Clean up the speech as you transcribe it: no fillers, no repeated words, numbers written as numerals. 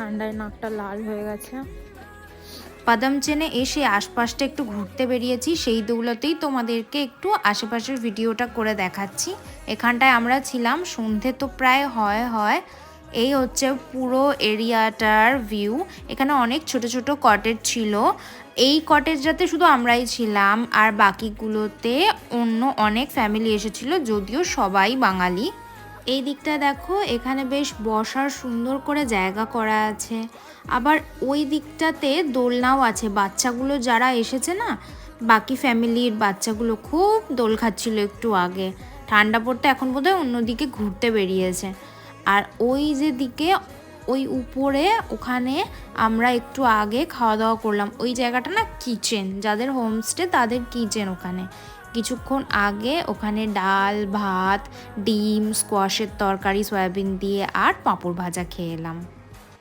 ঠান্ডায় নাকটা লাল হয়ে গেছে। পাদামচেনে এসে আশপাশটা একটু ঘুরতে বেরিয়েছি, সেইগুলোতেই তোমাদেরকে একটু আশেপাশের ভিডিওটা করে দেখাচ্ছি। এখানটায় আমরা ছিলাম, সন্ধে তো প্রায় হয়। এই হচ্ছে পুরো এরিয়াটার ভিউ। এখানে অনেক ছোট ছোট কটেজ ছিল। এই কটেজটাতে শুধু আমরাই ছিলাম, আর বাকিগুলোতে অন্য অনেক ফ্যামিলি এসেছিল, যদিও সবাই বাঙালি। এই দিকটা দেখো, এখানে বেশ বসার সুন্দর করে জায়গা করা আছে। আবার ওই দিকটাতে দোলনাও আছে। বাচ্চাগুলো যারা এসেছে না, বাকি ফ্যামিলির বাচ্চাগুলো খুব দোল খাচ্ছিল একটু আগে। ঠান্ডা পড়তে এখন বোধহয় অন্যদিকে ঘুরতে বেরিয়েছে। আর ওই যে দিকে, ওই উপরে, ওখানে আমরা একটু আগে খাওয়া দাওয়া করলাম। ওই জায়গাটা না কিচেন, যাদের হোমস্টে তাদের কিচেন ওখানে। কিছুক্ষণ আগে ওখানে ডাল ভাত, ডিম, স্কোয়াশের তরকারি সয়াবিন দিয়ে আর পাঁপড় ভাজা খেয়ে এলাম।